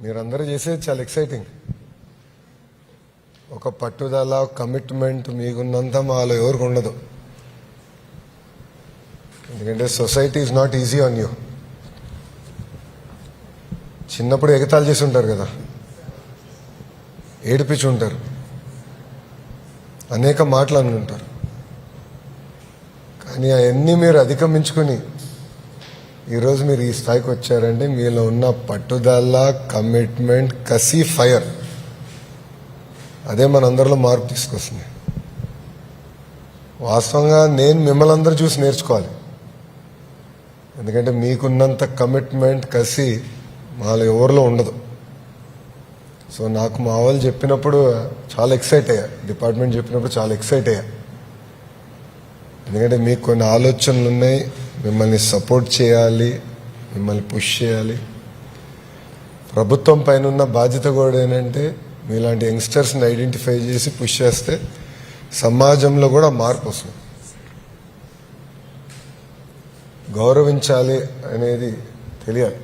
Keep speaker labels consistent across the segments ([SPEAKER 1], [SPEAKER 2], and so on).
[SPEAKER 1] మీరందరూ చేసేది చాలా ఎక్సైటింగ్. ఒక పట్టుదల, కమిట్మెంట్ మీకున్నంత మాలో ఎవరికి ఉండదు. ఎందుకంటే society is not easy on you. చిన్నప్పుడు ఎగతాళి చేసి ఉంటారు కదా, ఏడిపించి ఉంటారు, అనేక మాటలు అని ఉంటారు. కానీ అవన్నీ మీరు అధిగమించుకుని ఈరోజు మీరు ఈ స్థాయికి వచ్చారంటే మీలో ఉన్న పట్టుదల, కమిట్మెంట్, కసి, ఫైర్ అదే మనందరిలో మార్పు తీసుకొస్తుంది. వాస్తవంగా నేను మిమ్మల్ని అందరూ చూసి నేర్చుకోవాలి. ఎందుకంటే మీకున్నంత కమిట్మెంట్, కసి మాలో ఎవరిలో ఉండదు. సో నాకు మా వాళ్ళు చెప్పినప్పుడు చాలా ఎక్సైట్ అయ్యా, డిపార్ట్మెంట్ చెప్పినప్పుడు చాలా ఎక్సైట్ అయ్యా. ఎందుకంటే మీకు కొన్ని ఆలోచనలు ఉన్నాయి, మిమ్మల్ని సపోర్ట్ చేయాలి, మిమ్మల్ని పుష్ చేయాలి. ప్రభుత్వం పైన ఉన్న బాధ్యత కూడా ఏంటంటే మీలాంటి యంగ్స్టర్స్ని ఐడెంటిఫై చేసి పుష్ చేస్తే సమాజంలో కూడా మార్పు వస్తుంది. గౌరవించాలి అనేది తెలియాలి.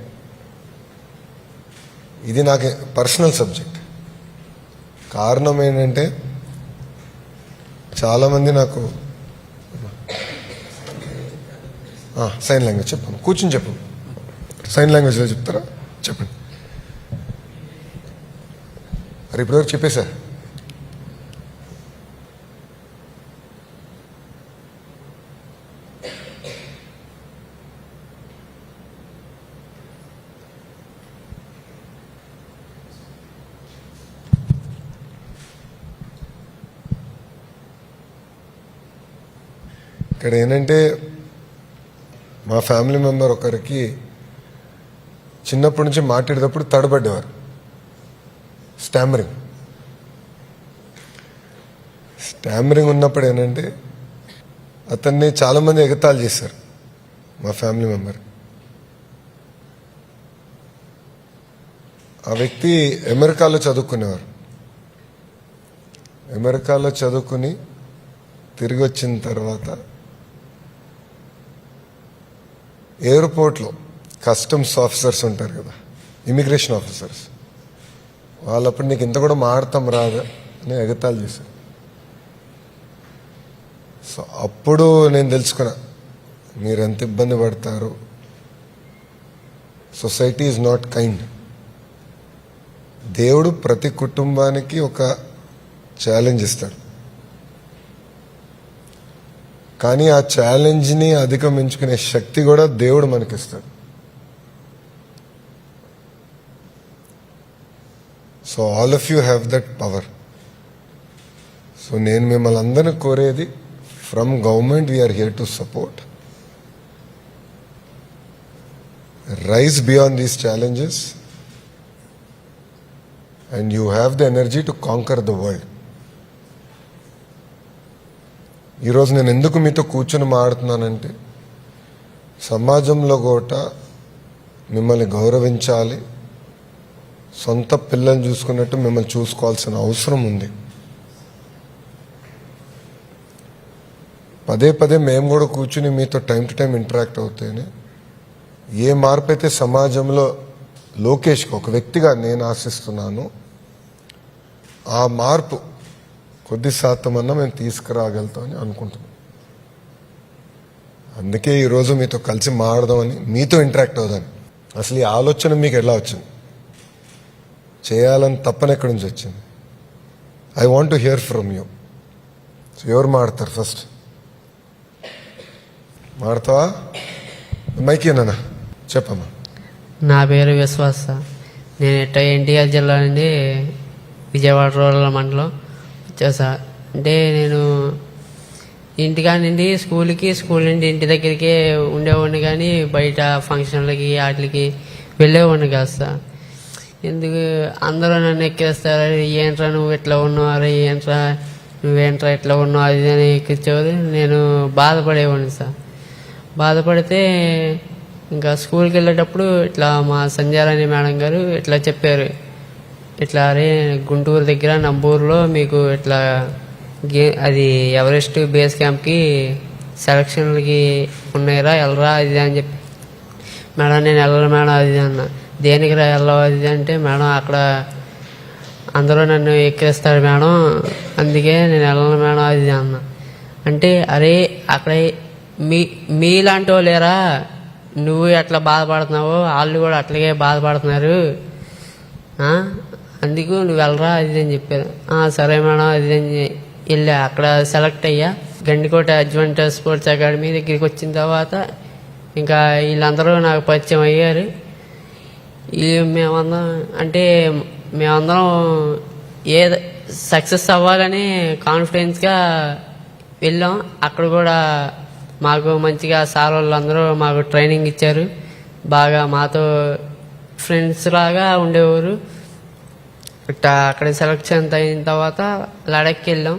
[SPEAKER 1] ఇది నాకు పర్సనల్ సబ్జెక్ట్. కారణం ఏంటంటే చాలామంది నాకు సైన్ లాంగ్వేజ్ చెప్పాను, కూర్చుని చెప్పు, సైన్ లాంగ్వేజ్లో చెప్తారా చెప్పండి. మరి ఇప్పటివరకు చెప్పేశారు. ఇక్కడ ఏంటంటే మా ఫ్యామిలీ మెంబర్ ఒకరికి చిన్నప్పటి నుంచి మాట్లాడేటప్పుడు తడబడ్డేవారు, స్టామరింగ్ ఉన్నప్పుడు ఏంటంటే అతన్ని చాలామంది ఎగతాళి చేశారు. మా ఫ్యామిలీ మెంబర్ ఆ వ్యక్తి అమెరికాలో చదువుకునేవారు. అమెరికాలో చదువుకుని తిరిగి వచ్చిన తర్వాత ఎయిర్పోర్ట్లో కస్టమ్స్ ఆఫీసర్స్ ఉంటారు కదా, ఇమిగ్రేషన్ ఆఫీసర్స్, వాళ్ళప్పుడు నీకు ఇంత కూడా మాడతాం రాదు అని ఎగతాళి చేశారు. సో అప్పుడు నేను తెలుసుకున్నా మీరు ఎంత ఇబ్బంది పడతారు. Society is not kind. దేవుడు ప్రతి కుటుంబానికి ఒక ఛాలెంజ్ ఇస్తాడు, కానీ ఆ ఛాలెంజ్ని అధిగమించుకునే శక్తి కూడా దేవుడు మనకిస్తాడు. So all of you have that power. So నేను మిమ్మల్ని అందరినీ కోరేది, from government we are here to support. Rise beyond these challenges and you have the energy to conquer the world. ఈరోజు నేను ఎందుకు మీతో కూర్చొని మాట్లాడుతున్నానంటే సమాజంలో కూడా మిమ్మల్ని గౌరవించాలి, సొంత పిల్లల్ని చూసుకున్నట్టు మిమ్మల్ని చూసుకోవాల్సిన అవసరం ఉంది. పదే పదే మేము కూడా కూర్చుని మీతో టైం టు టైం ఇంటరాక్ట్ అవుతేనే ఏ మార్పు అయితే సమాజంలో లోకేష్కి ఒక వ్యక్తిగా నేను ఆశిస్తున్నాను, ఆ మార్పు కొద్ది శాతం అన్నా మేము తీసుకురాగలుగుతామని అనుకుంటున్నాం. అందుకే ఈరోజు మీతో కలిసి మాట్లాడదామని, మీతో ఇంటరాక్ట్ అవుదామని. అసలు ఈ ఆలోచన మీకు ఎలా వచ్చింది, చేయాలని తప్పని ఎక్కడి నుంచి వచ్చింది? I want to hear from you. So ఎవరు మాడతారు ఫస్ట్? మాడతావా? మైకి అన్నా చెప్పమ్మా.
[SPEAKER 2] నా పేరు విశ్వాస. నేను ఎన్టీఆర్ జిల్లా నుండి విజయవాడ రూరల్ మండలం వచ్చేసా. అంటే నేను ఇంటికాడ నుండి స్కూల్ నుండి ఇంటి దగ్గరికి ఉండేవాడిని, కానీ బయట ఫంక్షన్లకి వాటికి వెళ్ళేవాడిని కాస్త. ఎందుకు అందరూ నన్ను ఎక్కిస్తారు, ఏంట్రా నువ్వు ఇట్లా ఉన్నావు, అరే ఏంట్రా నువ్వేంట్రా ఇట్లా ఉన్నావు, అది అని ఎక్కించేవారు. నేను బాధపడేవాడిని సార్. బాధపడితే ఇంకా స్కూల్కి వెళ్ళేటప్పుడు ఇట్లా మా సంధ్యారాణి మేడం గారు ఇట్లా చెప్పారు, ఇట్లా అరే గుంటూరు దగ్గర నంబూరులో మీకు ఇట్లా అది ఎవరెస్ట్ బేస్ క్యాంప్కి సెలక్షన్లకి ఉన్నాయిరా, వెళ్ళరా అది అని చెప్పి. మేడం నేను వెళ్ళరా మేడం అది అన్న. దేనికి వెళ్ళవు అది అంటే, మేడం అక్కడ అందరూ నన్ను ఎక్కిస్తారు మేడం, అందుకే నేను వెళ్ళను మేడం అది అన్న. అంటే అరే అక్కడ మీలాంటి వాళ్ళేరా, నువ్వు ఎట్లా బాధపడుతున్నావో వాళ్ళు కూడా అట్లాగే బాధపడుతున్నారు, అందుకు నువ్వు వెళ్ళరా అది అని చెప్పారు. సరే మేడం అది అని వెళ్ళా. అక్కడ సెలెక్ట్ అయ్యా. గండికోట అడ్వాంట్ స్పోర్ట్స్ అకాడమీ దగ్గరికి వచ్చిన తర్వాత ఇంకా వీళ్ళందరూ నాకు పరిచయం అయ్యారు. మేమందరం ఏ సక్సెస్ అవ్వాలని కాన్ఫిడెన్స్గా వెళ్ళాం. అక్కడ కూడా మాకు మంచిగా సార్ వాళ్ళందరూ మాకు ట్రైనింగ్ ఇచ్చారు. బాగా మాతో ఫ్రెండ్స్ లాగా ఉండేవారు. అక్కడ సెలెక్షన్ అయిన తర్వాత లడఖ్కి వెళ్ళాం.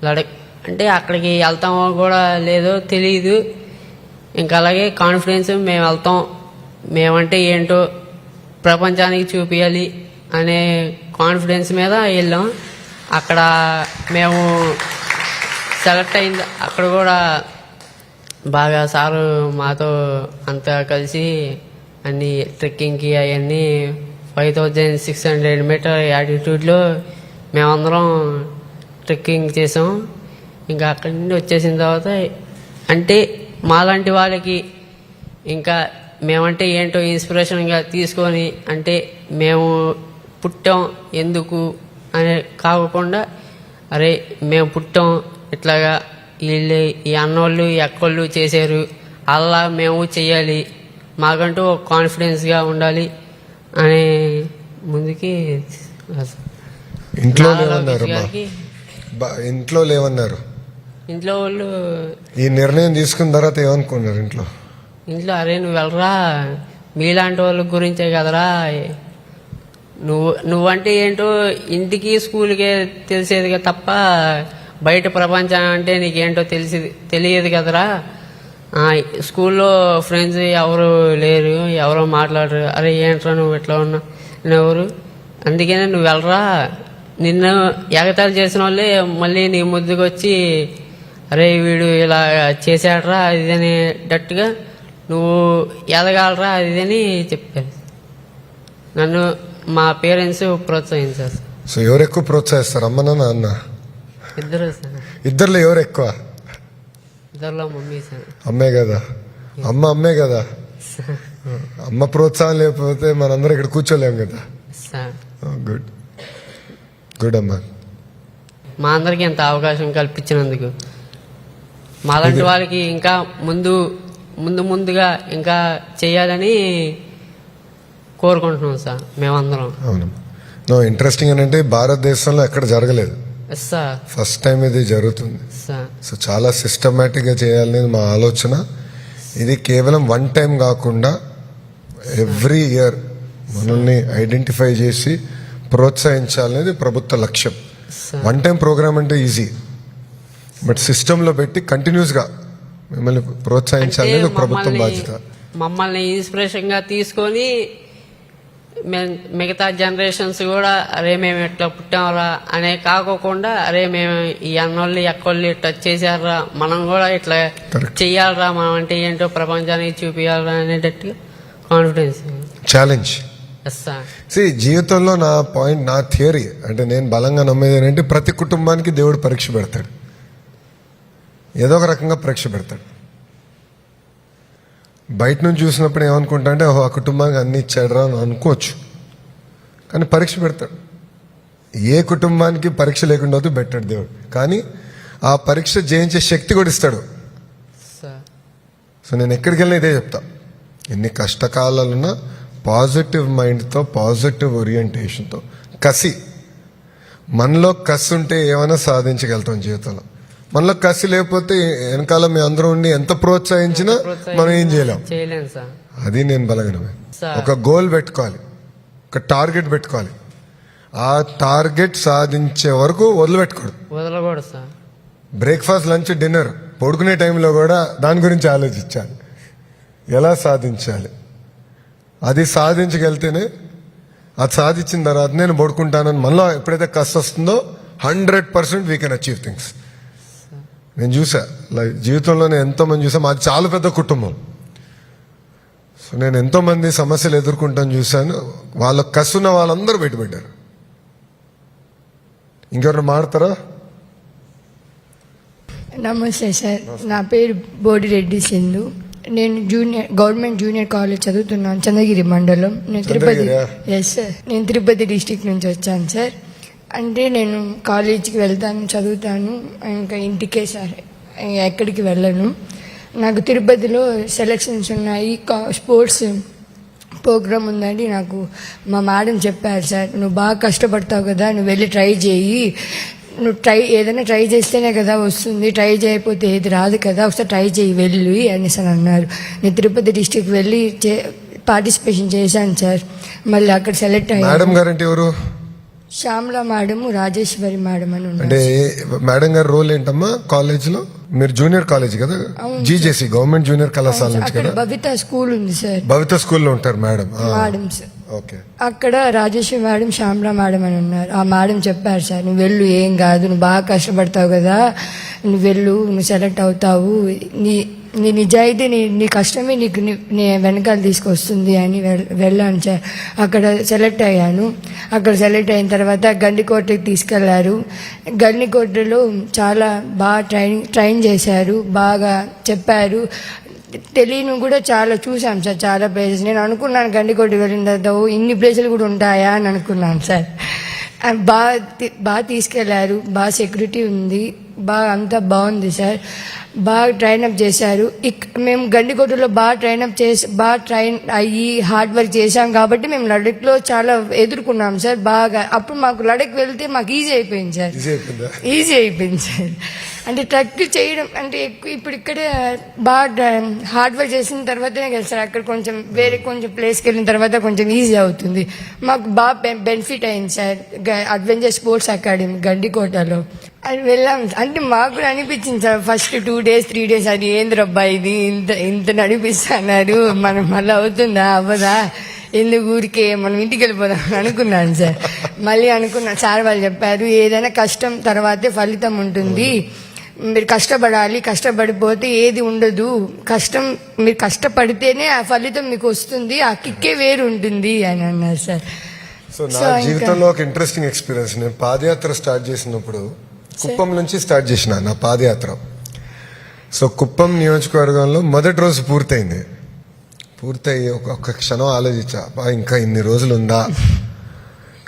[SPEAKER 2] లడఖ్ అంటే అక్కడికి వెళ్తామో కూడా లేదో తెలియదు. ఇంకా అలాగే కాన్ఫిడెన్స్ మేము వెళ్తాం, మేమంటే ఏంటో ప్రపంచానికి చూపించాలి అనే కాన్ఫిడెన్స్ మీద వెళ్ళాం. అక్కడ మేము సెలెక్ట్ అయింది. అక్కడ కూడా బాగా సారు మాతో అంతా కలిసి అన్ని ట్రెక్కింగ్కి అవన్నీ 5600 మీటర్ యాటిట్యూడ్లో మేమందరం ట్రెక్కింగ్ చేసాం. ఇంకా అక్కడి నుండి వచ్చేసిన తర్వాత అంటే మాలాంటి వాళ్ళకి ఇంకా మేమంటే ఏంటో ఇన్స్పిరేషన్గా తీసుకొని, అంటే మేము పుట్టాం ఎందుకు అనే కాకుండా, అరే మేము పుట్టాం ఇట్లాగా వీళ్ళు ఈ అన్నోళ్ళు ఈ అక్కోళ్ళు చేశారు, అలా మేము చెయ్యాలి, మాకంటూ ఒక కాన్ఫిడెన్స్గా ఉండాలి అనే ముందుకి.
[SPEAKER 1] ఇంట్లో లేవన్నారు
[SPEAKER 2] ఇంట్లో వాళ్ళు
[SPEAKER 1] ఈ నిర్ణయం తీసుకున్న తర్వాత ఏమనుకున్నారు ఇంట్లో?
[SPEAKER 2] అరే నువ్వు వెళ్ళరా, మీలాంటి వాళ్ళ గురించే కదరా, నువ్వంటే ఏంటో ఇంటికి స్కూల్కే తెలిసేదిగా తప్ప బయట ప్రపంచం అంటే నీకేంటో తెలియదు కదరా. స్కూల్లో ఫ్రెండ్స్ ఎవరు లేరు, ఎవరో మాట్లాడరు, అరే ఏంట్రా నువ్వు ఇట్లా ఉన్నావు ఎవరు, అందుకనే నువ్వు వెళ్ళరా, నిన్ను ఎగతాళి చేసిన వాళ్ళే మళ్ళీ నీ ముద్దుకు వచ్చి అరే వీడు ఇలా చేశాడరా అది అనేటట్టుగా నువ్వు ఎదగాలరా అది అని చెప్పారు. నన్ను మా పేరెంట్స్ ప్రోత్సహించారు.
[SPEAKER 1] సో ఎవరు ఎక్కువ ప్రోత్సహిస్తారు, అమ్మనా నాన్న?
[SPEAKER 2] ఇద్దరు సార్.
[SPEAKER 1] ఇద్దరులో ఎవరు ఎక్కువ?
[SPEAKER 2] ఇద్దరులో మమ్మీ సార్.
[SPEAKER 1] అమ్మే కదా, అమ్మే కదా. అమ్మ ప్రోత్సాహం లేకపోతే మనందరం ఇక్కడ కూర్చోలేం కదా
[SPEAKER 2] సార్.
[SPEAKER 1] గుడ్ గుడ్ అమ్మా.
[SPEAKER 2] మా అందరికి ఎంత అవకాశం కల్పించినందుకు, మాలాంటి వాళ్ళకి ఇంకా ముందుగా ఇంకా చేయాలని కోరుకుంటున్నాం సార్ మేమందరం.
[SPEAKER 1] అవును, ఇంట్రెస్టింగ్ అని అంటే భారతదేశంలో ఎక్కడ జరగలేదు, ఫస్ట్ టైం ఇది జరుగుతుంది. సో చాలా సిస్టమేటిక్ గా చేయాలనేది మా ఆలోచన. ఇది కేవలం వన్ టైం కాకుండా ఎవ్రీ ఇయర్ మనల్ని ఐడెంటిఫై చేసి ప్రోత్సహించాలనేది ప్రభుత్వ లక్ష్యం. వన్ టైం ప్రోగ్రామ్ అంటే ఈజీ, బట్ సిస్టంలో పెట్టి కంటిన్యూస్ గా మిమ్మల్ని ప్రోత్సహించాలనేది ప్రభుత్వం బాధ్యత.
[SPEAKER 2] మమ్మల్ని ఇన్స్పిరేషన్ గా తీసుకొని మిగతా జనరేషన్స్ కూడా అరే మేము ఎట్లా పుట్టామరా అనే కాకోకుండా, అరే మేము ఈ అన్నోళ్ళు ఎక్కోళ్ళు టచ్ చేశారా, మనం కూడా ఇట్లా చెయ్యాలరా, మనం అంటే ఏంటో ప్రపంచానికి చూపించాలరా అనేటట్టుగా కాన్ఫిడెన్స్.
[SPEAKER 1] ఛాలెంజ్. జీవితంలో నా పాయింట్, నా థియరీ అంటే నేను బలంగా నమ్మేది ఏంటంటే ప్రతి కుటుంబానికి దేవుడు పరీక్ష పెడతాడు, ఏదో ఒక రకంగా పరీక్ష పెడతాడు. బయట నుంచి చూసినప్పుడు ఏమనుకుంటా అంటే ఆ కుటుంబానికి అన్ని ఇచ్చాడరా అని అనుకోవచ్చు, కానీ పరీక్ష పెడతాడు. ఏ కుటుంబానికి పరీక్ష లేకుండా అవుతూ పెట్టాడు దేవుడు, కానీ ఆ పరీక్ష జయించే శక్తి కూడా ఇస్తాడు. సో నేను ఎక్కడికి వెళ్ళినా ఇదే చెప్తా, ఎన్ని కష్టకాలాలున్నా పాజిటివ్ మైండ్తో, పాజిటివ్ ఓరియంటేషన్తో, కసి, మనలో కసి ఉంటే ఏమైనా సాధించగలుగుతాం జీవితంలో. మనలో కసి లేకపోతే వెనకాల మీ అందరూ ఉండి ఎంత ప్రోత్సహించినా మనం ఏం చేయలేం. అది నేను బలగనమే. ఒక గోల్ పెట్టుకోవాలి, ఒక టార్గెట్ పెట్టుకోవాలి, ఆ టార్గెట్ సాధించే వరకు వదలకూడదు సార్. బ్రేక్ఫాస్ట్, లంచ్, డిన్నర్, పడుకునే టైంలో కూడా దాని గురించి ఆలోచించాలి, ఎలా సాధించాలి. అది సాధించగలితేనే, అది సాధించిన తర్వాత నేను పడుకుంటానని మనలో ఎప్పుడైతే కసి వస్తుందో 100% వీ కెన్ అచీవ్ థింగ్స్. నేను చూసా జీవితంలోనే ఎంతో మంది చూసా, మాది చాలా పెద్ద కుటుంబం. సో సో నేను ఎంతో మంది సమస్యలు ఎదుర్కొంటాను చూశాను. వాళ్ళ కసున్న వాళ్ళందరూ బయటపెట్టారు. ఇంకెవరు మాడతారా?
[SPEAKER 3] నమస్తే సార్, నా పేరు బోడిరెడ్డి సింధు. నేను గవర్నమెంట్ జూనియర్ కాలేజ్ చదువుతున్నాను, చంద్రగిరి మండలం. నేను తిరుపతి. ఎస్ సార్, నేను తిరుపతి డిస్టిక్ నుంచి వచ్చాను సార్. అంటే నేను కాలేజీకి వెళ్తాను, చదువుతాను, ఇంకా ఇంటికే సార్, ఎక్కడికి వెళ్ళను. నాకు తిరుపతిలో సెలక్షన్స్ ఉన్నాయి, స్పోర్ట్స్ ప్రోగ్రామ్ ఉందని నాకు మా మేడం చెప్పారు సార్. నువ్వు బాగా కష్టపడతావు కదా, నువ్వు వెళ్ళి ట్రై చేయి, నువ్వు ఏదైనా ట్రై చేస్తేనే కదా వస్తుంది, ట్రై చేయకపోతే ఏది రాదు కదా, ఒకసారి ట్రై చేయి వెళ్ళి అనేసి అని అన్నారు. నేను తిరుపతి డిస్టిక్ వెళ్ళి పార్టిసిపేషన్ చేశాను సార్. మళ్ళీ అక్కడ సెలెక్ట్ అయ్యాను.
[SPEAKER 1] మేడం గారంటే ఎవరు?
[SPEAKER 3] శ్యామల మేడం, రాజేశ్వరి మేడం అని ఉన్నారు.
[SPEAKER 1] అంటే మేడం గారి రోల్ ఏంటమ్మా కాలేజ్ లో? మీరు జూనియర్ కాలేజ్ కదా, జీజేసీ గవర్నమెంట్ జూనియర్ కళాశాల నుంచి
[SPEAKER 3] అక్కడ
[SPEAKER 1] కదా?
[SPEAKER 3] భవిత స్కూల్ ఉంది సార్.
[SPEAKER 1] భవిత స్కూల్లో ఉంటారు మేడం.
[SPEAKER 3] Madam sir.
[SPEAKER 1] ఓకే.
[SPEAKER 3] అక్కడ రాజేశ్వరి మేడం, శ్యామల మేడం అని ఉన్నారు. ఆ మేడం చెప్పారు సార్, నువ్వు వెళ్ళు, ఏం కాదు, నువ్వు బాగా కష్టపడతావు కదా, నువ్వు వెళ్ళు, నువ్వు సెలెక్ట్ అవుతావు, నీ నిజాయితీ, నీ కష్టమే నీకు నీ వెనకాల తీసుకొస్తుంది అని వెళ్ళాను సార్. అక్కడ సెలెక్ట్ అయ్యాను. అక్కడ సెలెక్ట్ అయిన తర్వాత గండికోటకి తీసుకెళ్లారు. గండికోటలో చాలా బాగా ట్రైన్ చేశారు, బాగా చెప్పారు. తెలియని కూడా చాలా చూసాం సార్, చాలా ప్లేసెస్. నేను అనుకున్నాను గండికోట వెళ్ళిన తర్వాత ఇన్ని ప్లేసులు కూడా ఉంటాయా అని అనుకున్నాను సార్. బాగా తీసుకెళ్లారు, బాగా సెక్యూరిటీ ఉంది, బాగా అంతా బాగుంది సార్. బాగా ట్రైనప్ చేశారు. మేము గండికోటలో బాగా ట్రైన్ అయ్యి హార్డ్ వర్క్ చేశాం కాబట్టి మేము లడఖ్లో చాలా ఎదుర్కొన్నాం సార్ బాగా. అప్పుడు మాకు లడఖ్ వెళ్తే మాకు ఈజీ అయిపోయింది సార్, ఈజీ అయిపోయింది సార్. అంటే ట్రక్ చేయడం అంటే ఎక్కువ ఇప్పుడు ఇక్కడే బాగా హార్డ్ వర్క్ చేసిన తర్వాతనే కదా సార్, అక్కడ కొంచెం వేరే కొంచెం ప్లేస్కి వెళ్ళిన తర్వాత కొంచెం ఈజీ అవుతుంది. మాకు బాగా బెనిఫిట్ అయింది సార్ అడ్వెంచర్ స్పోర్ట్స్ అకాడమీ గండికోటలో. అది వెళ్ళాం. అంటే మాకు కూడా అనిపించింది సార్ ఫస్ట్ 2 days 3 days, అది ఏంద్రబ్బా ఇది ఇంత నడిపిస్తున్నారు, మనం మళ్ళీ అవుతుందా అవ్వదా, ఎందుకు ఊరికే మనం ఇంటికి వెళ్ళిపోదాం అనుకున్నాను సార్. మళ్ళీ అనుకున్నాను, సార్ వాళ్ళు చెప్పారు ఏదైనా కష్టం తర్వాతే ఫలితం ఉంటుంది, మీరు కష్టపడాలి, కష్టపడిపోతే ఏది ఉండదు, మీరు కష్టపడితేనే ఆ ఫలితం మీకు వస్తుంది, ఆ కిక్కే వేరు ఉంటుంది అని అన్నారు సార్.
[SPEAKER 1] సో నా జీవితంలో ఒక ఇంట్రెస్టింగ్ ఎక్స్పీరియన్స్. నేను పాదయాత్ర స్టార్ట్ చేసినప్పుడు కుప్పం నుంచి స్టార్ట్ చేసిన నా పాదయాత్ర. సో కుప్పం నియోజకవర్గంలో మొదటి రోజు పూర్తయి ఒక క్షణం ఆలోచించా, ఇంకా ఇన్ని రోజులు ఉందా.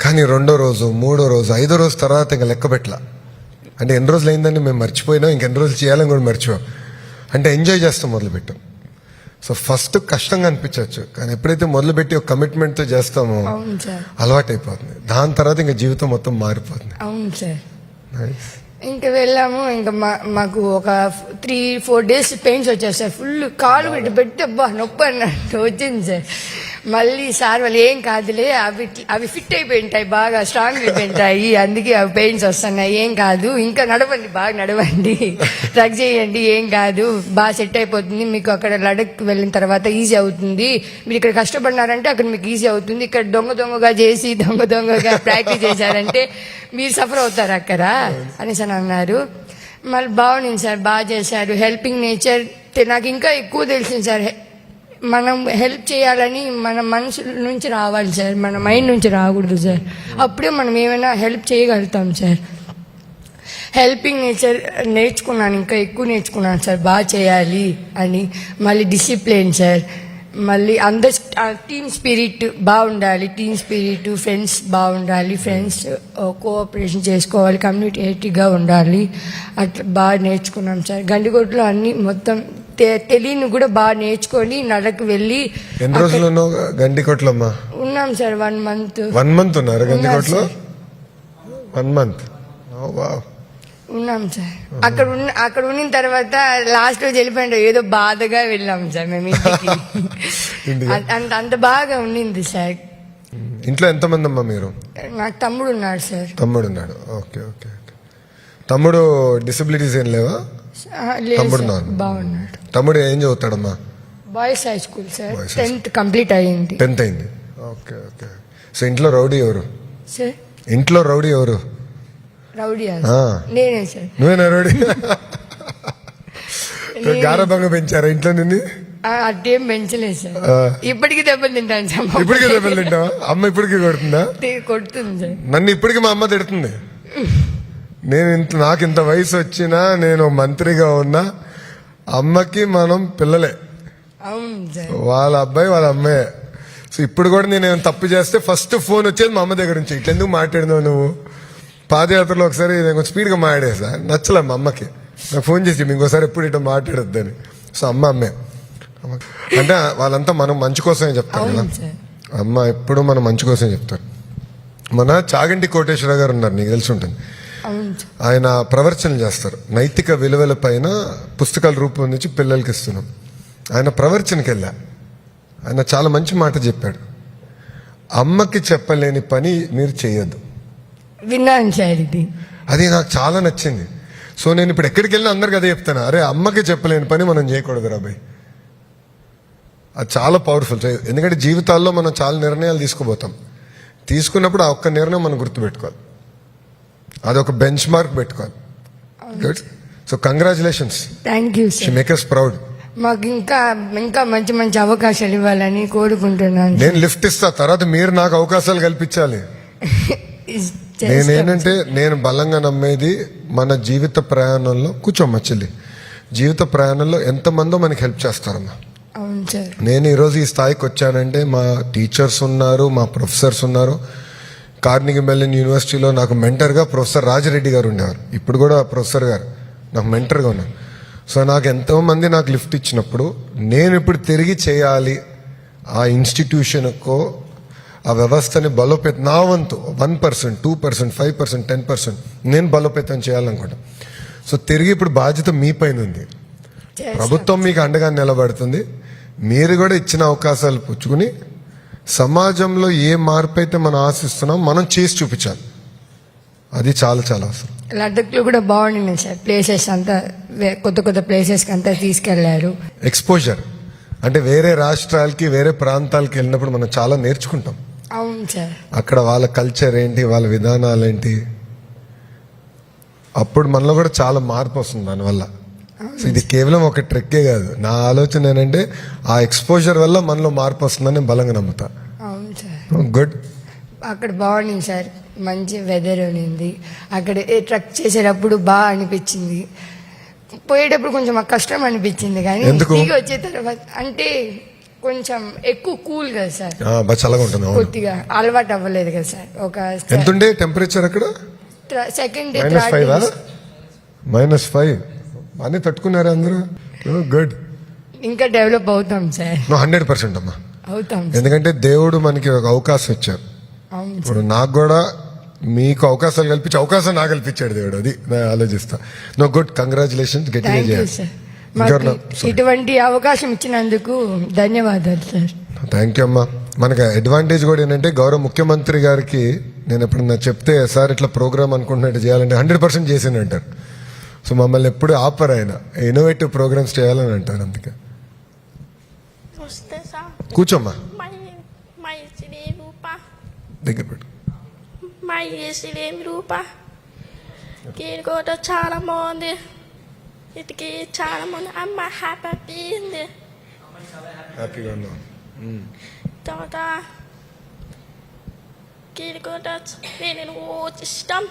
[SPEAKER 1] కానీ 2వ రోజు, 3వ రోజు, 5వ రోజు తర్వాత ఇంకా లెక్క పెట్టలా. అంటే ఎన్ని రోజులు అయిందని మేము మర్చిపోయినాం, ఇంకెన్ని రోజులు చేయాలని కూడా మర్చిపోయాం. అంటే ఎంజాయ్ చేస్తాం మొదలుపెట్టాం. సో ఫస్ట్ కష్టంగా అనిపించవచ్చు, కానీ ఎప్పుడైతే మొదలుపెట్టి ఒక కమిట్మెంట్తో చేస్తామో అలవాటు అయిపోతుంది. దాని తర్వాత ఇంకా జీవితం మొత్తం మారిపోతుంది.
[SPEAKER 3] అవును సార్. ఇంకా వెళ్ళాము. ఇంకా మాకు ఒక 3-4 days పెయిన్స్ వచ్చాయి సార్. ఫుల్ కాలు పెడితే నొప్పి అన్నట్టు వచ్చింది సార్. మళ్ళీ సార్ వాళ్ళు ఏం కాదులే, అవి ఫిట్ అయిపోయి ఉంటాయి, బాగా స్ట్రాంగ్ అయిపోయి ఉంటాయి, అందుకే అవి పెయిన్స్ వస్తున్నాయి, ఏం కాదు, ఇంకా నడవండి, బాగా నడవండి, ట్రక్ చేయండి, ఏం కాదు, బాగా సెట్ అయిపోతుంది, మీకు అక్కడ లడఖ్ వెళ్ళిన తర్వాత ఈజీ అవుతుంది, మీరు ఇక్కడ కష్టపడినారంటే అక్కడ మీకు ఈజీ అవుతుంది, ఇక్కడ దొంగగా చేసి దొంగగా ప్రాక్టీస్ చేశారంటే మీరు సఫర్ అవుతారు అక్కడ అనేసి అని అన్నారు. మళ్ళీ బాగుంది సార్, బాగా చేశారు. హెల్పింగ్ నేచర్ నాకు ఇంకా ఎక్కువ తెలిసింది సార్. మనం హెల్ప్ చేయాలని మన మనసు నుంచి రావాలి సార్, మన మైండ్ నుంచి రాకూడదు సార్. అప్పుడే మనం ఏమైనా హెల్ప్ చేయగలుగుతాం సార్. హెల్పింగ్ నేచర్ నేర్చుకున్నాను, ఇంకా ఎక్కువ నేర్చుకున్నాను సార్, బాగా చేయాలి అని. మళ్ళీ డిసిప్లిన్ సార్, మళ్ళీ అందరు టీమ్ స్పిరిట్ బాగుండాలి, టీమ్ స్పిరిట్, ఫ్రెండ్స్ బాగుండాలి, ఫ్రెండ్స్ కోఆపరేషన్ చేసుకోవాలి, కమ్యూనికేటివ్గా ఉండాలి, అట్లా బాగా నేర్చుకున్నాం సార్. గండికోటలో అన్ని మొత్తం తెలియని కూడా బాగా నేర్చుకొని నడకు వెళ్ళి.
[SPEAKER 1] ఎన్ని రోజులు గండికోటలో
[SPEAKER 3] ఉన్నాం సార్? 1 month.
[SPEAKER 1] 1 month ఉన్నారు గండికోటలో? 1 month
[SPEAKER 3] ఉన్నాం సార్. అక్కడ ఉన్న తర్వాత లాస్ట్ రోజు వెళ్ళిపోయింది, ఏదో బాధగా వెళ్ళాం సార్ మేము ఇంటికి. అంత బాగా ఉండింది సార్.
[SPEAKER 1] ఇంట్లో ఎంతమంది అమ్మా మీరు?
[SPEAKER 3] నాకు తమ్ముడు ఉన్నాడు సార్.
[SPEAKER 1] తమ్ముడు ఉన్నాడు. Okay okay. తమ్ముడు డిసబిలిటీస్ ఏం లేవా? తమ్ముడు
[SPEAKER 3] బాగున్నాడు.
[SPEAKER 1] తమ్ముడు ఏం చదువుతాడమ్మా?
[SPEAKER 3] Boys high school sir. 10th complete అయ్యింది.
[SPEAKER 1] 10th అయింది. Okay okay. సో ఇంట్లో రౌడీ ఎవరు
[SPEAKER 3] సార్?
[SPEAKER 1] ఇంట్లో రౌడీ ఎవరు?
[SPEAKER 3] రౌడీ నేనే సార్.
[SPEAKER 1] నువ్వేనా రౌడీ? గారభంగా పెంచారా ఇంట్లో నిన్ను?
[SPEAKER 3] అదేం పెంచలేదు సార్. ఇప్పటికీ దెబ్బలు తింటాను సార్.
[SPEAKER 1] ఇప్పటికీ దెబ్బలు తింటావా? అమ్మ ఇప్పటికీ కొడుతుందా?
[SPEAKER 3] కొడుతుంది సార్.
[SPEAKER 1] నన్ను ఇప్పటికీ మా అమ్మ తిడుతుంది. నాకు ఇంత వయసు వచ్చినా, నేను మంత్రిగా ఉన్నా, అమ్మకి మనం పిల్లలే.
[SPEAKER 3] అవును సార్.
[SPEAKER 1] వాళ్ళ అబ్బాయి వాళ్ళ అమ్మాయి. సో ఇప్పుడు కూడా నేను ఏమైనా తప్పు చేస్తే ఫస్ట్ ఫోన్ వచ్చేది మా అమ్మ దగ్గర నుంచి. ఇట్లెందుకు మాట్లాడినావు నువ్వు? పాదయాత్రలో ఒకసారి నేను కొంచెం స్పీడ్గా మాట్లాడేసా, నచ్చలే మా అమ్మకి. నాకు ఫోన్ చేసి ఇంకోసారి ఎప్పుడు ఇట్లా మాట్లాడొద్దని. సో అమ్మే అంటే వాళ్ళంతా మనం మంచి కోసమే చెప్తారు కదా.
[SPEAKER 3] అవును సార్.
[SPEAKER 1] అమ్మ ఎప్పుడు మనం మంచి కోసమే చెప్తారు. మన చాగంటి కోటేశ్వర గారు ఉన్నారు, నీకు తెలిసి ఉంటుంది.
[SPEAKER 3] అవును సార్.
[SPEAKER 1] ఆయన ప్రవచనలు చేస్తారు. నైతిక విలువల పైన పుస్తకాలు రూపొందించి పిల్లలకి ఇస్తున్నాం. ఆయన ప్రవచనకి వెళ్ళా, ఆయన చాలా మంచి మాట చెప్పాడు. అమ్మకి చెప్పలేని పని మీరు చేయొద్దు.
[SPEAKER 3] విన్నాను సార్ ఇది.
[SPEAKER 1] అది నాకు చాలా నచ్చింది. సో నేను ఇప్పుడు ఎక్కడికి వెళ్ళినా అందరికి అదే చెప్తాను, అరే అమ్మకి చెప్పలేని పని మనం చేయకూడదు రాబాయ్. అది చాలా పవర్ఫుల్. ఎందుకంటే జీవితాల్లో మనం చాలా నిర్ణయాలు తీసుకుపోతాం. తీసుకున్నప్పుడు ఆ ఒక్క నిర్ణయం మనం గుర్తుపెట్టుకోవాలి, అదొక బెంచ్ మార్క్ పెట్టుకోవాలి. Good. So congratulations,
[SPEAKER 3] thank you
[SPEAKER 1] she
[SPEAKER 3] sir.
[SPEAKER 1] Make us proud.
[SPEAKER 3] మాకు ఇంకా ఇంకా మంచి మంచి అవకాశాలు ఇవ్వాలని కోరుకుంటున్నాను.
[SPEAKER 1] నేను లిఫ్ట్ ఇస్తా, తర్వాత మీరు నాకు అవకాశాలు కల్పించాలి. నేనేంటంటే నేను బలంగా నమ్మేది మన జీవిత ప్రయాణంలో, కూర్చోమ్మ చెల్లి, జీవిత ప్రయాణంలో ఎంతమందో మనకి హెల్ప్ చేస్తారమ్మా.
[SPEAKER 3] అవును సార్.
[SPEAKER 1] నేను ఈరోజు ఈ స్థాయికి వచ్చానంటే మా టీచర్స్ ఉన్నారు, మా ప్రొఫెసర్స్ ఉన్నారు. కార్నిగి మెల్లన్ యూనివర్సిటీలో నాకు మెంటర్గా ప్రొఫెసర్ రాజిరెడ్డి గారు ఉండేవారు. ఇప్పుడు కూడా ప్రొఫెసర్ గారు నాకు మెంటర్గా ఉన్నారు. సో నాకు ఎంతో మంది నాకు లిఫ్ట్ ఇచ్చినప్పుడు నేను ఇప్పుడు తిరిగి చేయాలి, ఆ ఇన్స్టిట్యూషన్కో ఆ వ్యవస్థని బలోపేతం, నా వంతు 1%, 2%, 5%, 10% నేను బలోపేతం చేయాలనుకుంటా. సో తిరిగి ఇప్పుడు బాధ్యత మీ పైన ఉంది. ప్రభుత్వం మీకు అండగా నిలబడుతుంది. మీరు కూడా ఇచ్చిన అవకాశాలు పుచ్చుకుని సమాజంలో ఏ మార్పు అయితే మనం ఆశిస్తున్నాం మనం చేసి చూపించాలి. అది చాలా చాలా అవసరం.
[SPEAKER 3] లడ్డక్లో కూడా బాగుండింది సార్. ప్లేసెస్ అంతా కొత్త కొత్త ప్లేసెస్కి అంతా తీసుకెళ్లారు.
[SPEAKER 1] ఎక్స్పోజర్ అంటే వేరే రాష్ట్రాలకి వేరే ప్రాంతాలకి వెళ్ళినప్పుడు మనం చాలా నేర్చుకుంటాం.
[SPEAKER 3] అవును సార్.
[SPEAKER 1] అక్కడ వాళ్ళ కల్చర్ ఏంటి, వాళ్ళ విధానాలు ఏంటి, అప్పుడు మనలో కూడా చాలా మార్పు వస్తుంది దానివల్ల. సో ఇది కేవలం ఒక ట్రెక్కే కాదు. నా ఆలోచన ఏంటంటే ఆ ఎక్స్పోజర్ వల్ల మనలో మార్పు వస్తుందని నేను బలంగా నమ్ముతా.
[SPEAKER 3] అవును సార్.
[SPEAKER 1] గుడ్.
[SPEAKER 3] అక్కడ బాగుండింది సార్. మంచి వెదర్ ఉన్నింది. అక్కడ ట్రక్ చేసేటప్పుడు బాగా అనిపించింది. పోయేటప్పుడు కొంచెం కష్టం అనిపించింది, కానీ
[SPEAKER 1] ఎందుకు?
[SPEAKER 3] దిగి వచ్చే తర్వాత అంటే కొంచెం ఎక్కువ కూల్ కదా సార్.
[SPEAKER 1] చల్లగా ఉంటుంది.
[SPEAKER 3] కొద్దిగా అలవాటు అవ్వలేదు కదా సార్. ఒక
[SPEAKER 1] ఎంత ఉండే టెంపరేచర్ అక్కడ?
[SPEAKER 3] సెకండ్ డే
[SPEAKER 1] -5 అన్ని తట్టుకున్నారా అందరూ? గుడ్.
[SPEAKER 3] ఇంకా డెవలప్ అవుతాం సార్.
[SPEAKER 1] 100% అమ్మా
[SPEAKER 3] అవుతాం.
[SPEAKER 1] ఎందుకంటే దేవుడు మనకి ఒక అవకాశం ఇచ్చారు.
[SPEAKER 3] అవును.
[SPEAKER 1] ఇప్పుడు నాకు కూడా మీకు అవకాశాలు కల్పించి అవకాశం నాకు కల్పించాడు దేవుడు. అది నేను ఆలోచిస్తా. నో గుడ్, కంగ్రాచులేషన్స్, గట్టిగా
[SPEAKER 3] థ్యాంక్ యూ
[SPEAKER 1] చేయాలి.
[SPEAKER 3] సార్. మాకు ఇటువంటి అవకాశం ఇచ్చినందుకు ధన్యవాదాలు సార్.
[SPEAKER 1] థ్యాంక్ యూ అమ్మా. మనకి అడ్వాంటేజ్ కూడా ఏంటంటే గౌరవ ముఖ్యమంత్రి గారికి నేను ఎప్పుడన్నా చెప్తే, సార్ ఇట్లా ప్రోగ్రామ్ అనుకుంటున్నట్టు చేయాలంటే 100% చేసింది అంటారు. సో మమ్మల్ని ఎప్పుడు ఆపరు ఆయన, ఇన్నోవేటివ్ ప్రోగ్రామ్స్ చేయాలని అంటారు. అందుకే కూర్చోమ్మా, దగ్గర పెట్టు.
[SPEAKER 4] మా ఏసీలేం రూపా కీడుకోట చాలా బాగుంది. ఇటుకి చాలా మంది అమ్మ హ్యాపీ ఉంది.
[SPEAKER 1] హ్యాపీగా ఉన్నాం.
[SPEAKER 4] తర్వాత కీడుకోట నేను ఇష్టం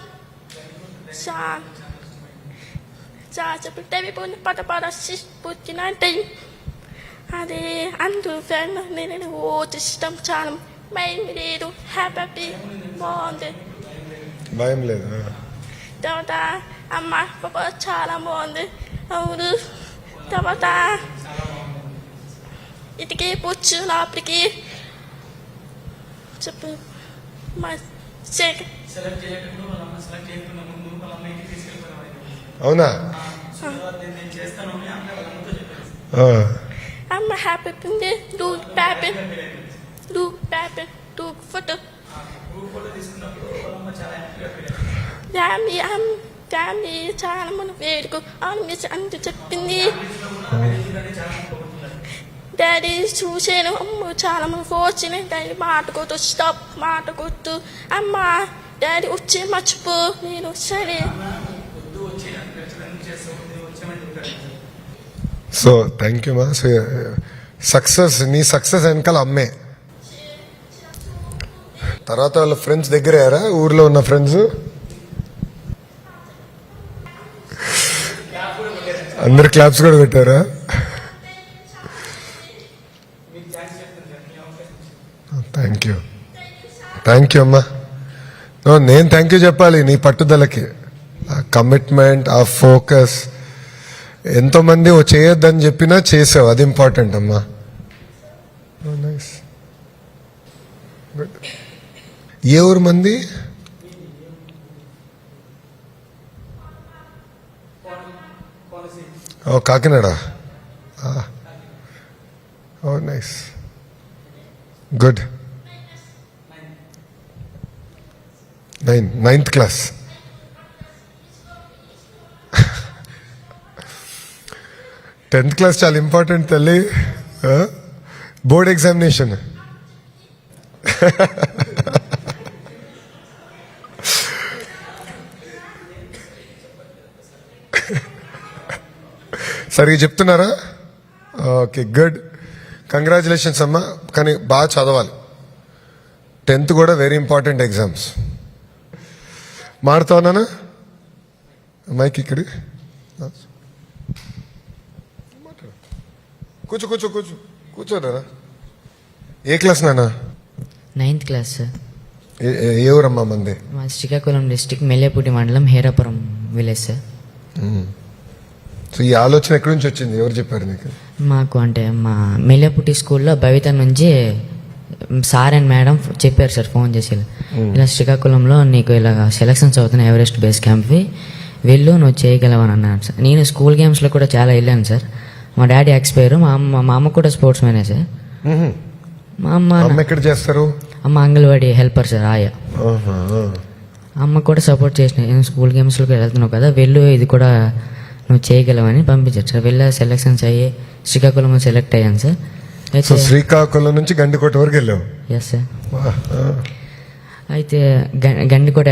[SPEAKER 4] చెప్పి పద పుట్టిన టైం అది అందరూ ఫ్రెండ్ నేను ఇష్టం చాలా భయం లేదు. హ్యాపీ బాగుంది,
[SPEAKER 1] భయం లేదు.
[SPEAKER 4] తర్వాత అమ్మ పాప చాలా బాగుంది. అవును. తర్వాత ఇటుకి పుచ్చు లోపలికి చెప్పు మా
[SPEAKER 1] అవునా?
[SPEAKER 4] అమ్మ హ్యాపీ ఉంది. డూ ప్యాపీ ఫోటో ఫ్యామిలీ చాలా మంది వేడుకు అంత చెప్పింది. డాడీ చూసాను, అమ్మ చాలా మంది వచ్చిన డాడీ మాట కొట్టు, స్టాప్ మాట కొట్టు, అమ్మ డాడీ వచ్చి మర్చిపో. నేను సరే.
[SPEAKER 1] సో థ్యాంక్ యూ మా. సో నీ సక్సెస్ వెనకాల అమ్మే. తర్వాత వాళ్ళ ఫ్రెండ్స్ దగ్గర అయ్యారా, ఊర్లో ఉన్న ఫ్రెండ్స్ అందరు క్లాప్స్ కూడా పెట్టారా? థ్యాంక్ యూ అమ్మా. నేను థ్యాంక్ యూ చెప్పాలి నీ పట్టుదలకి, ఆ కమిట్మెంట్, ఆ ఫోకస్. ఎంతో మంది చేయొద్దని చెప్పినా చేసావు, అది ఇంపార్టెంట్ అమ్మా. Nice, good. ఏ ఊరు మంది? ఓ కాకినాడ. ఓ nice, good. 9th class. Tenth class చాలా ఇంపార్టెంట్ తల్లి. Board examination. సరిగ్గా చెప్తున్నారా? Okay, good. కంగ్రాచులేషన్స్ అమ్మా. కానీ బాగా చదవాలి. 10th కూడా వెరీ ఇంపార్టెంట్ ఎగ్జామ్స్. మారుతా ఉన్నానా మైక్ ఇక్కడి? కూర్చోరా. ఏ క్లాస్ నాన్న?
[SPEAKER 5] 9th class sir.
[SPEAKER 1] ఏ ఊరమ్మా మంది?
[SPEAKER 5] మా శ్రీకాకుళం డిస్టిక్ మెల్లేపూటి మండలం హేరాపురం విలేజ్ సార్.
[SPEAKER 1] సో ఈ ఆలోచన ఎక్కడి నుంచి వచ్చింది, ఎవరు చెప్పారు నీకు?
[SPEAKER 5] మాకు అంటే మా మెల్లేపూటి స్కూల్లో భవిత నుంచి సార్ అండ్ మేడం చెప్పారు సార్, ఫోన్ చేసి ఇలా శ్రీకాకుళంలో నీకు ఇలా సెలక్షన్స్ అవుతున్నాయి ఎవరెస్ట్ బేస్ క్యాంప్వి, వెళ్ళు నువ్వు చేయగలవని అన్నారు సార్. నేను స్కూల్ గేమ్స్లో కూడా చాలా వెళ్ళాను సార్. మా డాడీ ఎక్స్పైర్, మా అమ్మ కూడా స్పోర్ట్స్ మ్యానే సార్. మా అమ్మ
[SPEAKER 1] ఎక్కడ చేస్తారు?
[SPEAKER 5] అమ్మ అంగన్వాడీ హెల్పర్ సార్, ఆయా. అమ్మ కూడా సపోర్ట్ చేసిన, స్కూల్ గేమ్స్లోకి వెళ్తున్నావు కదా వెళ్ళు, ఇది కూడా నువ్వు చేయగలవని పంపించారు సార్. వెళ్ళా, సెలక్షన్స్ అయ్యి శ్రీకాకుళం సెలెక్ట్ అయ్యాను సార్.
[SPEAKER 1] సో శ్రీకాకుళం నుంచి గండికోట వరకు వెళ్ళావు?
[SPEAKER 5] Yes sir. అయితే గండికోట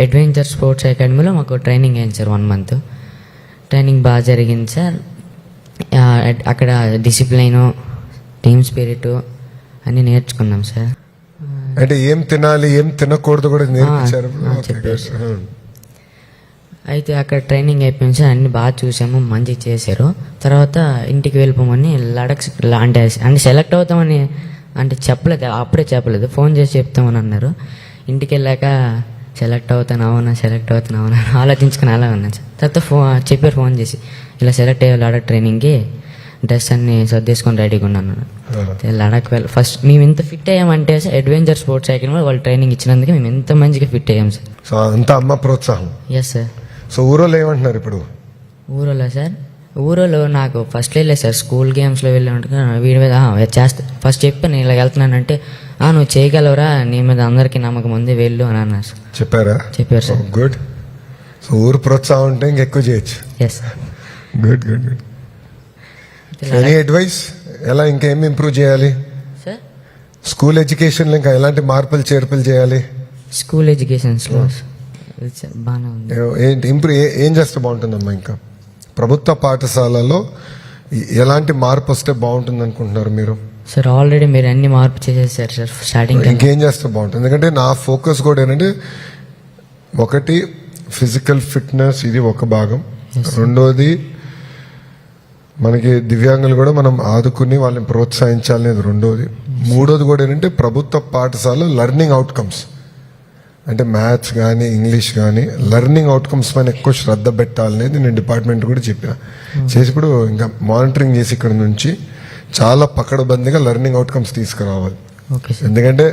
[SPEAKER 5] అడ్వెంచర్ స్పోర్ట్స్ అకాడమీలో మాకు ట్రైనింగ్ అయింది సార్. 1 month ట్రైనింగ్ బాగా జరిగింది సార్. అక్కడ డిసిప్లైను, టీమ్ స్పిరిట్ అన్నీ నేర్చుకున్నాం సార్.
[SPEAKER 1] అంటే ఏం తినాలి ఏం తినకూడదు కూడా నేర్పించారు?
[SPEAKER 5] చెప్పారు సార్. అయితే అక్కడ ట్రైనింగ్ అయిపోయింది సార్, అన్ని బాగా చూసాము, మంచిగా చేశారు. తర్వాత ఇంటికి వెళ్ళిపోమని లడక్ అంటే సెలెక్ట్ అవుతామని అంటే చెప్పలేదు, అప్పుడే చెప్పలేదు, ఫోన్ చేసి చెప్తామని అన్నారు. ఇంటికి వెళ్ళాక సెలెక్ట్ అవుతాను ఆలోచించుకుని అలా ఉన్నాను సార్. తర్వాత చెప్పారు ఫోన్ చేసి, ఇలా సెలెక్ట్ అయ్యే లడక్ ట్రైనింగ్కి డ్రెస్ అన్ని సర్దేసుకొని రెడీగా ఉన్నాను. లడక్ ఫస్ట్ మేము ఎంత ఫిట్ అయ్యామంటే సార్, అడ్వెంచర్ స్పోర్ట్స్ అకాడమీ వాళ్ళు ట్రైనింగ్ ఇచ్చినందుకు మేము ఎంత మంచిగా ఫిట్ అయ్యాం సార్.
[SPEAKER 1] సో అంతా అమ్మ ప్రోత్సాహం.
[SPEAKER 5] Yes sir.
[SPEAKER 1] సో ఊరోళ్ళు ఏమంటున్నారు ఇప్పుడు?
[SPEAKER 5] ఊరోళ్ళ సార్, ఊరోళ్ళు నాకు ఫస్ట్ వెళ్ళలేదు సార్, స్కూల్ గేమ్స్లో వెళ్ళినట్టుగా వీడి మీద చేస్తా ఫస్ట్ చెప్పాను ఇలా వెళ్తున్నానంటే, నువ్వు చేయగలవురా, నీ మీద అందరికీ నమ్మకం ఉంది, వెళ్ళు అని అన్నారు సార్. చెప్పారు సార్.
[SPEAKER 1] గుడ్. సో ఊరు ప్రోత్సాహం ఉంటే ఇంకెక్కువ చేయొచ్చు.
[SPEAKER 5] Yes sir.
[SPEAKER 1] Good. Any advice? ఎలా ఇంకేం ఇంప్రూవ్ చేయాలి
[SPEAKER 5] సార్?
[SPEAKER 1] స్కూల్ ఎడ్యుకేషన్లో ఇంకా ఎలాంటి మార్పులు చేర్పులు చేయాలి?
[SPEAKER 5] స్కూల్ ఎడ్యుకేషన్స్లో బాగానే ఉంది.
[SPEAKER 1] ఏంటి ఇంప్రూవ్ ఏం చేస్తే బాగుంటుందమ్మా? ఇంకా ప్రభుత్వ పాఠశాలలో ఎలాంటి మార్పు వస్తే బాగుంటుంది అనుకుంటున్నారు మీరు?
[SPEAKER 5] సార్ ఆల్రెడీ మీరు అన్ని మార్పు చేసేసారు సార్ స్టార్టింగ్.
[SPEAKER 1] ఇంకేం చేస్తే బాగుంటుంది? ఎందుకంటే నా ఫోకస్ కూడా ఏంటంటే, ఒకటి ఫిజికల్ ఫిట్నెస్, ఇది ఒక భాగం. రెండోది మనకి దివ్యాంగులు కూడా మనం ఆదుకుని వాళ్ళని ప్రోత్సహించాలనేది రెండోది. మూడోది కూడా ఏంటంటే ప్రభుత్వ పాఠశాల లెర్నింగ్ అవుట్కమ్స్, అంటే మ్యాథ్స్ కానీ ఇంగ్లీష్ కానీ లెర్నింగ్ అవుట్కమ్స్ పైన ఎక్కువ శ్రద్ధ పెట్టాలనేది నేను డిపార్ట్మెంట్ కూడా చెప్పిన. చేసి ఇప్పుడు ఇంకా మానిటరింగ్ చేసి ఇక్కడ నుంచి చాలా పకడ్బందీగా లెర్నింగ్ అవుట్కమ్స్ తీసుకురావాలి. ఎందుకంటే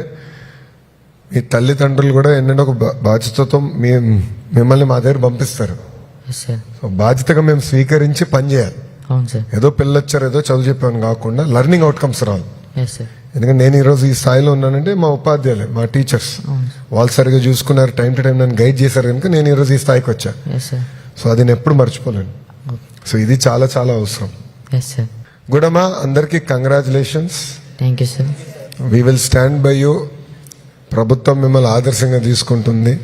[SPEAKER 1] మీ తల్లిదండ్రులు కూడా ఏంటంటే ఒక బాధ్యతతో మిమ్మల్ని మా దగ్గర పంపిస్తారు. సో బాధ్యతగా మేము స్వీకరించి పనిచేయాలి. ఏదో పిల్లొచ్చారు ఏదో చదువు చెప్పాను కాకుండా లెర్నింగ్ అవుట్కమ్స్ రావాలి. ఎందుకంటే నేను ఈరోజు ఈ స్థాయిలో ఉన్నానంటే మా ఉపాధ్యాయులే, మా టీచర్స్ వాళ్ళు సరిగా చూసుకున్నారు, టైం టు టైం నన్ను గైడ్ చేశారు కనుక నేను ఈరోజు ఈ స్థాయికి వచ్చా. సో అది నేను ఎప్పుడు మర్చిపోలేను. సో ఇది చాలా చాలా అవసరం. గుడమ్మా, అందరికీ congratulations.
[SPEAKER 5] Thank you sir.
[SPEAKER 1] We will stand by you. ప్రభుత్వం మిమ్మల్ని ఆదర్శంగా తీసుకుంటుంది.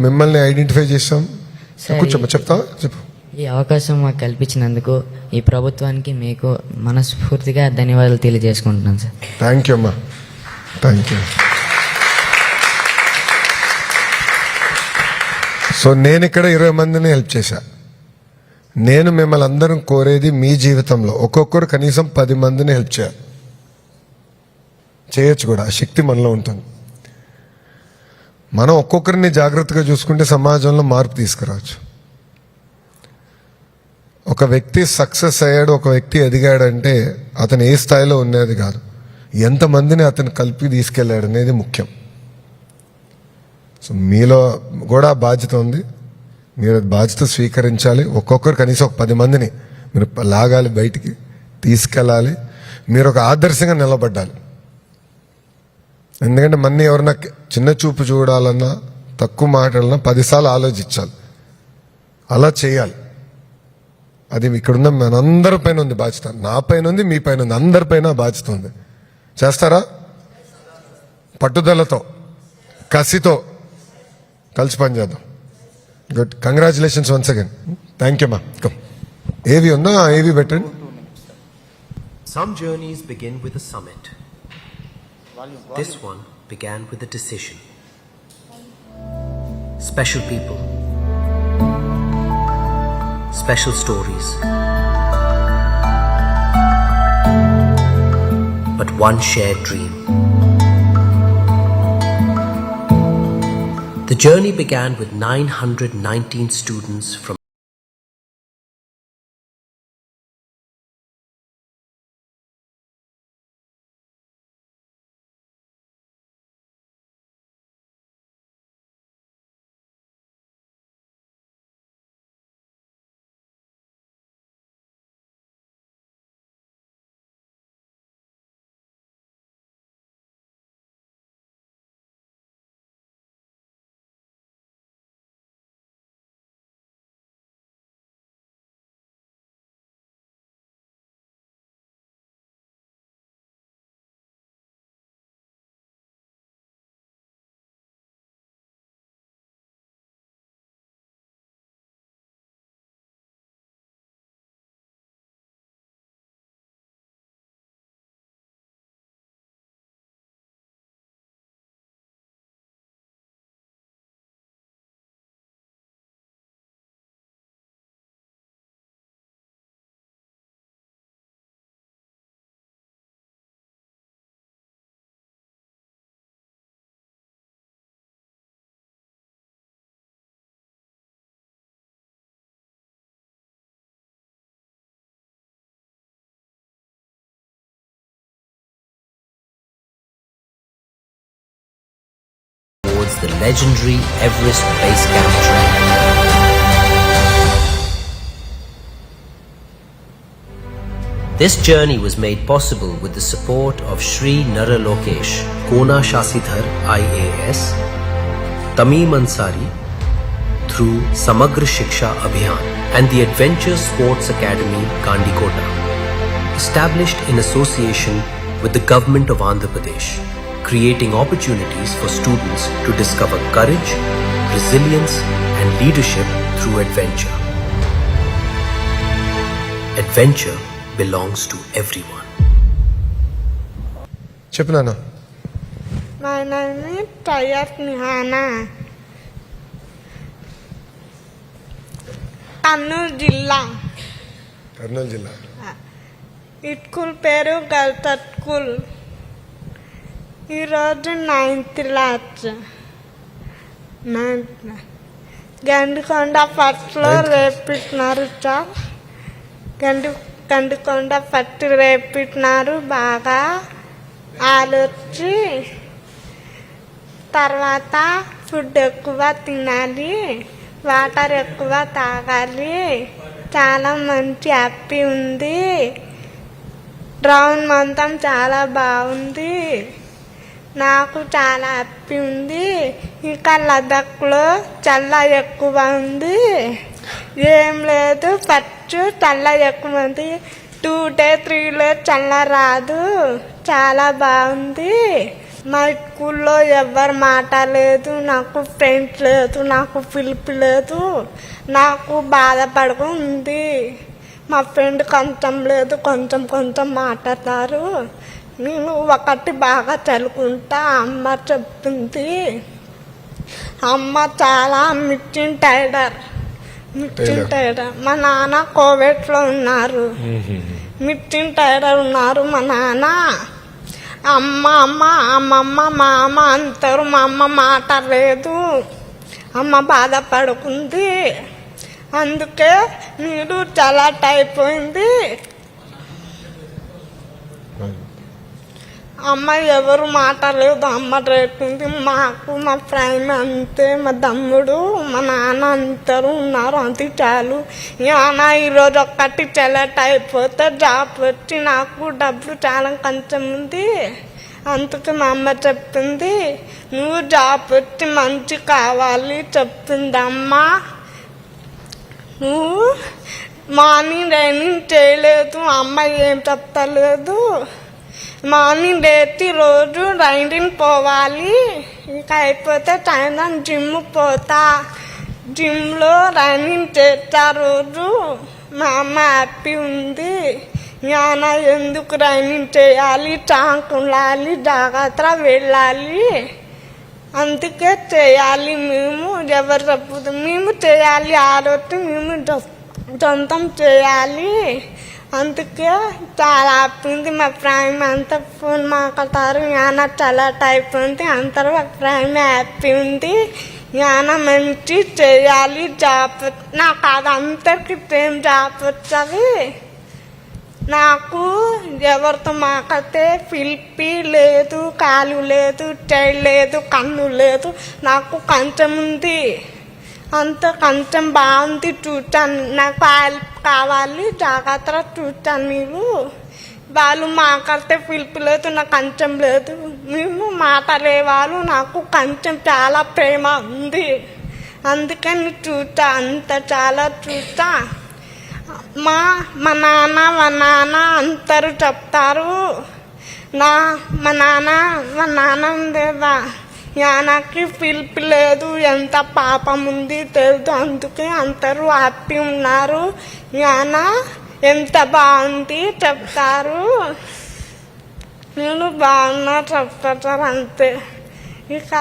[SPEAKER 1] మిమ్మల్ని ఐడెంటిఫై చేస్తాం. కూర్చోమ్మా, చెప్తా చెప్పు.
[SPEAKER 5] ఈ అవకాశం మాకు కల్పించినందుకు ఈ ప్రభుత్వానికి మీకు మనస్ఫూర్తిగా ధన్యవాదాలు తెలియజేసుకుంటున్నాను సార్.
[SPEAKER 1] థ్యాంక్ యూ అమ్మా, థ్యాంక్ యూ. సో నేను ఇక్కడ 20 మందిని హెల్ప్ చేశా. నేను మిమ్మల్ని అందరం కోరేది మీ జీవితంలో ఒక్కొక్కరు కనీసం 10 మందిని హెల్ప్ చేయాలి. చేయొచ్చు కూడా, ఆ శక్తి మనలో ఉంటుంది. మనం ఒక్కొక్కరిని జాగ్రత్తగా చూసుకుంటే సమాజంలో మార్పు తీసుకురావచ్చు. ఒక వ్యక్తి సక్సెస్ అయ్యాడు, ఒక వ్యక్తి ఎదిగాడంటే అతను ఏ స్థాయిలో ఉన్నది కాదు, ఎంతమందిని అతను కలిపి తీసుకెళ్ళాడు అనేది ముఖ్యం. సో మీలో కూడా బాధ్యత ఉంది, మీరు బాధ్యత స్వీకరించాలి. ఒక్కొక్కరు కనీసం ఒక 10 మందిని మీరు లాగాలి, బయటికి తీసుకెళ్ళాలి. మీరు ఒక ఆదర్శంగా నిలబడ్డాలి. ఎందుకంటే మన్ని ఎవరన్నా చిన్న చూపు చూడాలన్నా, తక్కువ మాట్లాడాలన్నా 10 సార్లు ఆలోచించాలి. అలా చేయాలి. అది ఇక్కడున్న మనందరి పైన ఉంది బాధ్యత. నా పైన ఉంది, మీ పైన ఉంది, అందరిపైన బాధ్యత ఉంది. చేస్తారా? పట్టుదలతో, కసితో కలిసి పనిచేద్దాం. Good, congratulations once again. Thank you అమ్మా. ఏవి ఉందా, ఏవి పెట్టండి.
[SPEAKER 6] Some journeys begin with a summit. This one began with a decision. Special people, special stories, but one shared dream. The journey began with 919 students from towards the legendary Everest Base Camp Trail. This journey was made possible with the support of Shri Naralokesh, Kona Shasidhar IAS, Tamim Ansari through Samagra Shiksha Abhiyan and the Adventure Sports Academy Gandikota, established in association with the Government of Andhra Pradesh, creating opportunities for students to discover courage, resilience and leadership through adventure. Adventure belongs to everyone.
[SPEAKER 1] చెప్పినానా?
[SPEAKER 4] My name is Tayyab Nihana. Kurnool జిల్లా.
[SPEAKER 1] కర్నూలు జిల్లా.
[SPEAKER 4] School పేరు గల్తట్ school. ఈరోజు 9th class. Gandikonda ఫస్ట్లో రేపిస్తున్నారు sir. Gandikonda first రేపిస్తున్నారు బాగా ఆలోచి. తర్వాత food ఎక్కువ తినాలి, వాటర్ ఎక్కువ తాగాలి. చాలా మంచి హ్యాపీ ఉంది. రౌండ్ మొత్తం చాలా బాగుంది. నాకు చాలా హ్యాపీ ఉంది. ఇంకా లదాఖ్లో చల్ల ఎక్కువ ఉంది. ఏం లేదు, ఫస్ట్ చల్ల ఎక్కువ ఉంది. 2 days 3 days చల్ల రాదు. చాలా బాగుంది.
[SPEAKER 7] మా స్కూల్లో ఎవరు మాట లేదు, నాకు ఫ్రెండ్స్ లేదు, నాకు పిలుపు లేదు, నాకు బాధపడుకుంది. మా ఫ్రెండ్ కొంచెం లేదు, కొంచెం కొంచెం మాట్లాడతారు. నేను ఒకటి బాగా చదువుకుంటా అమ్మ చెప్తుంది. అమ్మ చాలా మిర్చిన్ టైలర్. మా నాన్న కోవిడ్లో ఉన్నారు. మిర్చిన్ టైలర్ ఉన్నారు మా నాన్న. అమ్మమ్మ మా అమ్మ అంటారు. మా అమ్మ మాట లేదు, అమ్మ బాధపడుకుంది. అందుకే నీరు చాలా అయిపోయింది. అమ్మ ఎవరు మాట లేదు, అమ్మ రేటుంది. మాకు మా ఫ్రెండ్ అంతే, మా తమ్ముడు మా నాన్న అంతరు ఉన్నారు. అంతే చాలు. నాన్న ఈరోజు ఒక్కటి చెలట్ అయిపోతే జాబ్ వచ్చి నాకు డబ్బులు చాలా కొంచెం ఉంది. అందుకే మా అమ్మ చెప్పింది, నువ్వు జాబ్ వచ్చి మంచి కావాలి చెప్పింది అమ్మ. నువ్వు మార్నింగ్ రైనింగ్ చేయలేదు, అమ్మ ఏం చెప్తలేదు. మార్నింగ్ లేచి రోజు రైడింగ్ పోవాలి. ఇక అయిపోతే సాయంత్రం జిమ్ పోతా, జిమ్లో రన్నింగ్ చేస్తా రోజు. మా అమ్మ హ్యాపీ ఉంది. నాన్న ఎందుకు రన్నింగ్ చేయాలి, చాకుండాలి, జాగ్రత్త వెళ్ళాలి, అందుకే చేయాలి. మేము ఎవరు తప్పదు, మేము చేయాలి. ఆరోజు మేము సొంతం చేయాలి. అందుకే చాలా హ్యాపీ. మా ఫ్రెండ్ అంతా ఫోన్ మాట్లాడతారు. నాన్న చాలా టైప్ ఉంది, అందరూ మా ఫ్రెండ్ హ్యాపీ ఉంది. నాన్న మంచి చేయాలి జాబ్. నాకు అది అందరికి సేమ్ జాబ్ వచ్చావి. నాకు ఎవరితో మాకైతే పిలిపి లేదు, కాలు లేదు, చెయ్యి లేదు, కన్ను లేదు. నాకు కంచం ఉంది, అంత కంచం బాగుంది. చూచాను, నాకు హెల్ప్ కావాలి, జాగ్రత్త చూచాను. మీరు వాళ్ళు మాకైతే పిలుపు లేదు, నాకు కంచం లేదు. మేము మాట్లాడేవాళ్ళు, నాకు కంచం చాలా ప్రేమ ఉంది. అందుకని చూచా, అంత చాలా చూచా. మా నాన్న అందరూ చెప్తారు. మా నాన్న ఉండేదా, నాన్నకి పిలుపు లేదు, ఎంత పాపం ఉంది తెలుసు. అందుకే అందరూ హ్యాపీ ఉన్నారు. నాన్న ఎంత బాగుంది చెప్తారు. నేను బాగున్నా చెప్తారు అంతే. ఇక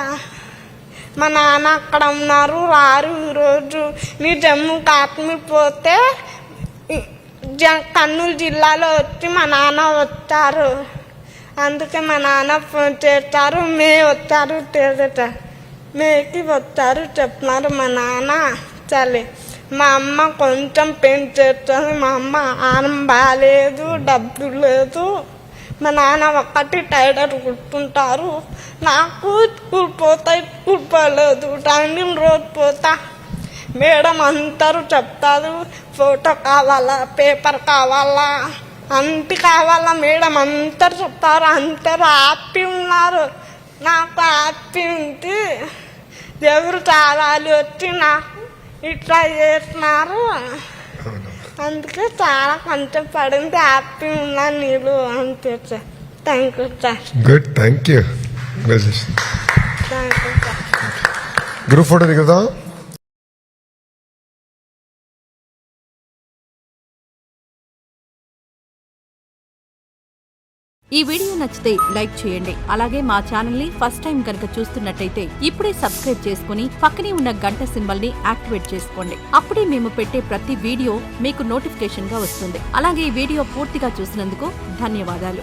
[SPEAKER 7] మా నాన్న అక్కడ ఉన్నారు, రారు ఈరోజు. నీ జమ్మూ కాశ్మీర్ పోతే కర్నూలు జిల్లాలో వచ్చి మా నాన్న వచ్చారు. అందుకే మా నాన్న ఫోన్ చేస్తారు. మే వచ్చారు, మేకి వచ్చారు చెప్తున్నారు మా నాన్న. సరే, మా అమ్మ కొంచెం పెయిన్ చేస్తుంది. మా అమ్మ ఆనం బాగాలేదు, డబ్బు లేదు. మా నాన్న ఒక్కటి టైలర్ కుట్టుకుంటారు. నాకు స్కూల్ పోలేదు, టైమింగ్ రోజు పోతా. మేడం అందరూ చెప్తారు, ఫోటో కావాలా, పేపర్ కావాలా, అంటి కావాలా. మేడం అందరు చెప్తారు. అందరూ హ్యాపీ ఉన్నారు. నాకు హ్యాపీ ఉంది. ఎవరు చాలాలు వచ్చి నాకు ఇట్లా చేస్తున్నారు. అందుకే చాలా కొంచెం పడింది. హ్యాపీ ఉన్నా నీళ్ళు అంతే sir. Thank you sir.
[SPEAKER 1] Good, thank you.
[SPEAKER 7] Thank you sir.
[SPEAKER 1] Group photo దిగుదా?
[SPEAKER 8] ఈ వీడియో నచ్చితే లైక్ చేయండి. అలాగే మా ఛానల్ ని ఫస్ట్ టైం కనుక చూస్తున్నట్టయితే ఇప్పుడే సబ్స్క్రైబ్ చేసుకుని పక్కనే ఉన్న గంట సింబల్ ని యాక్టివేట్ చేసుకోండి. అప్పుడే మేము పెట్టే ప్రతి వీడియో మీకు నోటిఫికేషన్ గా వస్తుంది. అలాగే ఈ వీడియో పూర్తిగా చూసినందుకు ధన్యవాదాలు.